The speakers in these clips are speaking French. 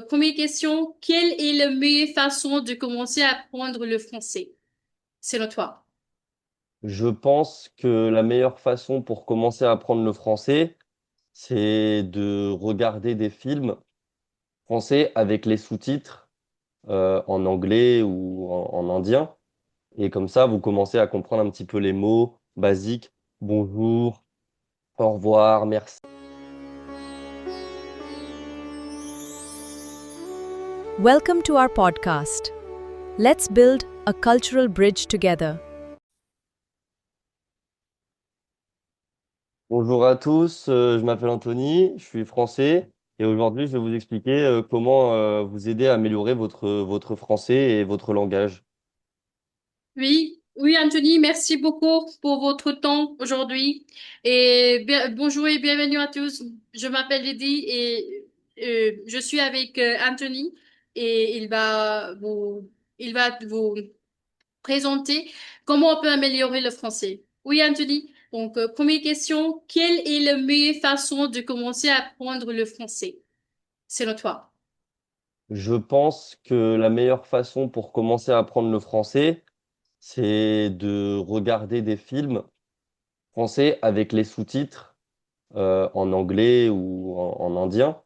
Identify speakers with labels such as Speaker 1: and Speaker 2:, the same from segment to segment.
Speaker 1: Première question, quelle est la meilleure façon de commencer à apprendre le français, selon toi?
Speaker 2: Je pense que la meilleure façon pour commencer à apprendre le français, c'est de regarder des films français avec les sous-titres en anglais ou en indien. Et comme ça, vous commencez à comprendre un petit peu les mots basiques. Bonjour, au revoir, merci.
Speaker 3: Welcome to our podcast. Let's build a cultural bridge together.
Speaker 2: Bonjour à tous, je m'appelle Anthony, je suis français et aujourd'hui, je vais vous expliquer comment vous aider à améliorer votre français et votre langage.
Speaker 1: Oui, oui, Anthony, merci beaucoup pour votre temps aujourd'hui. Bonjour et bienvenue à tous. Je m'appelle Lydie et je suis avec Anthony et il va vous présenter comment on peut améliorer le français. Oui, Anthony. Donc, première question, quelle est la meilleure façon de commencer à apprendre le français, selon toi?
Speaker 2: Je pense que la meilleure façon pour commencer à apprendre le français, c'est de regarder des films français avec les sous-titres en anglais ou en indien.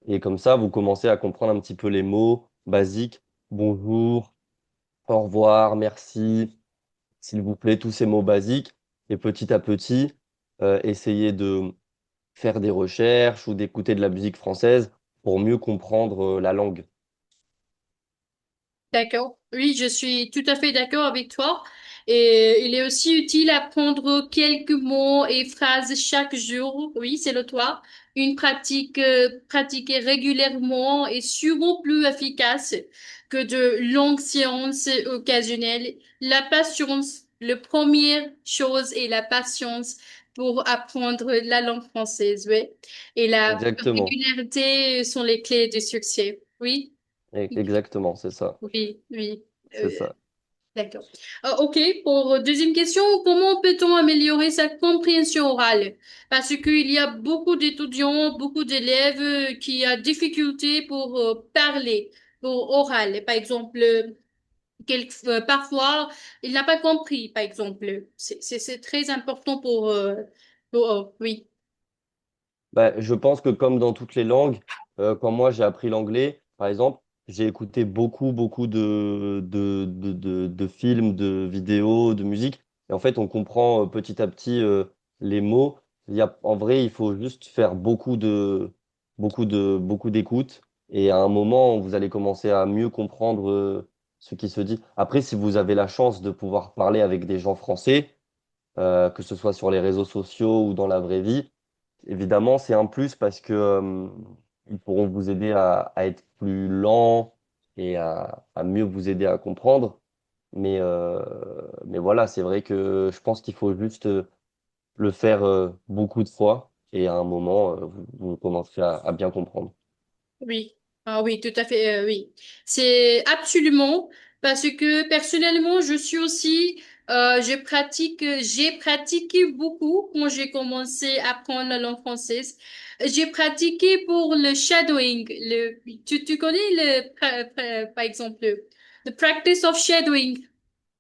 Speaker 2: Et comme ça, vous commencez à comprendre un petit peu les mots basiques. Bonjour, au revoir, merci, s'il vous plaît, tous ces mots basiques. Et petit à petit, essayez de faire des recherches ou d'écouter de la musique française pour mieux comprendre la langue.
Speaker 1: D'accord. Oui, je suis tout à fait d'accord avec toi. Et il est aussi utile d'apprendre quelques mots et phrases chaque jour. Oui, c'est le toi. Une pratique pratiquée régulièrement est sûrement plus efficace que de longues séances occasionnelles. La patience, la première chose est la patience pour apprendre la langue française, oui. Et la
Speaker 2: Exactement,
Speaker 1: régularité sont les clés du succès. Oui.
Speaker 2: Exactement, c'est ça.
Speaker 1: Oui, oui,
Speaker 2: C'est ça.
Speaker 1: d'accord. Ok, pour deuxième question, comment peut-on améliorer sa compréhension orale? Parce qu'il y a beaucoup d'étudiants, beaucoup d'élèves qui ont difficulté pour parler, pour oral. Par exemple, parfois, il n'a pas compris, par exemple. C'est très important oui.
Speaker 2: Bah, je pense que comme dans toutes les langues, quand moi j'ai appris l'anglais, par exemple, j'ai écouté beaucoup de films, de vidéos, de musique. Et en fait, on comprend petit à petit les mots. En vrai, il faut juste faire beaucoup d'écoute. Et à un moment, vous allez commencer à mieux comprendre ce qui se dit. Après, si vous avez la chance de pouvoir parler avec des gens français, que ce soit sur les réseaux sociaux ou dans la vraie vie, évidemment, c'est un plus parce que, ils pourront vous aider à être plus lent et à mieux vous aider à comprendre. Mais voilà, c'est vrai que je pense qu'il faut juste le faire beaucoup de fois et à un moment, vous commencerez à bien comprendre.
Speaker 1: Oui, ah oui, tout à fait, oui. C'est absolument parce que personnellement, je suis aussi, j'ai pratiqué beaucoup quand j'ai commencé à apprendre la langue française. J'ai pratiqué pour le shadowing. Tu connais par exemple, the practice of shadowing.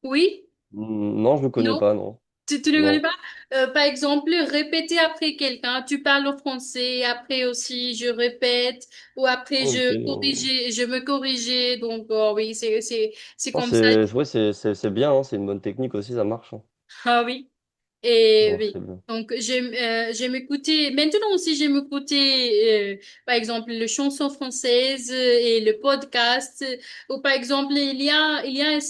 Speaker 1: Oui?
Speaker 2: Non, je ne le connais
Speaker 1: Non?
Speaker 2: pas, non.
Speaker 1: Tu ne connais
Speaker 2: Non.
Speaker 1: pas? Par exemple, répéter après quelqu'un. Tu parles au français, après aussi je répète, ou après
Speaker 2: Ok, non.
Speaker 1: je me corrigeais. Donc, oui, c'est
Speaker 2: Non,
Speaker 1: comme ça.
Speaker 2: c'est bien, hein, c'est une bonne technique aussi, ça marche, hein.
Speaker 1: Ah oui. Et
Speaker 2: Donc,
Speaker 1: oui.
Speaker 2: c'est bien.
Speaker 1: Donc, j'aime écouter, maintenant aussi, j'aime écouter, par exemple, les chansons françaises et le podcast. Ou par exemple, il y a une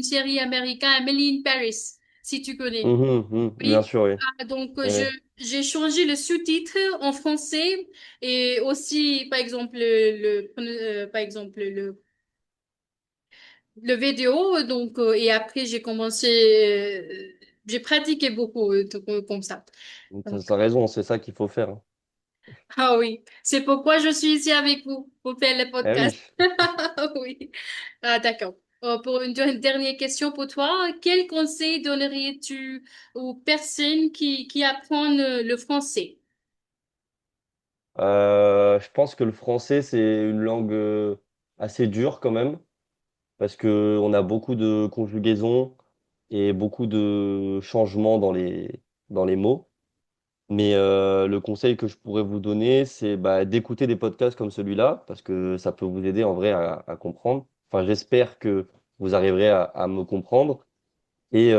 Speaker 1: série américaine, Emily in Paris, si tu connais.
Speaker 2: Bien
Speaker 1: Oui,
Speaker 2: sûr, oui.
Speaker 1: donc
Speaker 2: Ouais.
Speaker 1: j'ai changé le sous-titre en français et aussi par exemple par exemple le vidéo donc et après j'ai commencé j'ai pratiqué beaucoup comme ça. Donc
Speaker 2: T'as raison, c'est ça qu'il faut faire, hein.
Speaker 1: ah oui, c'est pourquoi je suis ici avec vous pour faire le
Speaker 2: Ah oui.
Speaker 1: podcast. Oui. Ah d'accord. Pour une dernière question pour toi, quel conseil donnerais-tu aux personnes qui apprennent le français?
Speaker 2: Je pense que le français, c'est une langue assez dure quand même, parce que on a beaucoup de conjugaisons et beaucoup de changements dans les mots. Mais le conseil que je pourrais vous donner, c'est bah, d'écouter des podcasts comme celui-là, parce que ça peut vous aider en vrai à comprendre. Enfin, j'espère que vous arriverez à me comprendre et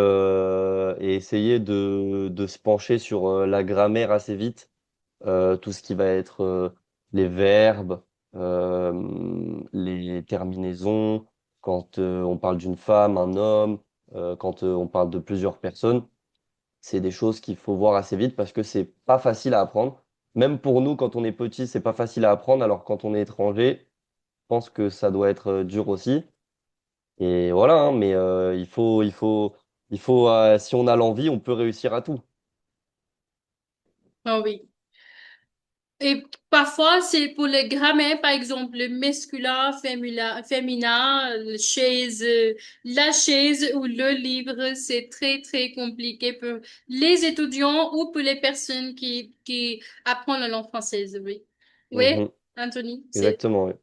Speaker 2: essayer de se pencher sur la grammaire assez vite, tout ce qui va être les verbes, les terminaisons, quand on parle d'une femme, un homme, quand on parle de plusieurs personnes. C'est des choses qu'il faut voir assez vite parce que c'est pas facile à apprendre. Même pour nous, quand on est petit, c'est pas facile à apprendre. Alors quand on est étranger, je pense que ça doit être dur aussi. Et voilà, hein, mais si on a l'envie, on peut réussir à tout.
Speaker 1: Ah oui. Et parfois, c'est pour les grammaires, par exemple, le masculin, féminin, la chaise ou le livre, c'est très, très compliqué pour les étudiants ou pour les personnes qui apprennent la langue française, oui. Oui,
Speaker 2: Mhm.
Speaker 1: Anthony,
Speaker 2: Exactement, oui.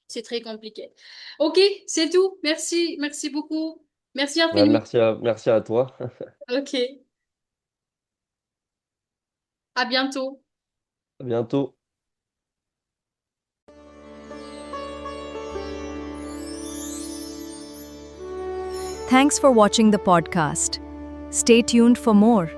Speaker 1: c'est très compliqué. OK, c'est tout. Merci, merci beaucoup. Merci
Speaker 2: Bah,
Speaker 1: infiniment.
Speaker 2: merci à toi.
Speaker 1: OK, à bientôt.
Speaker 2: À bientôt.
Speaker 3: Thanks for watching the podcast. Stay tuned for more.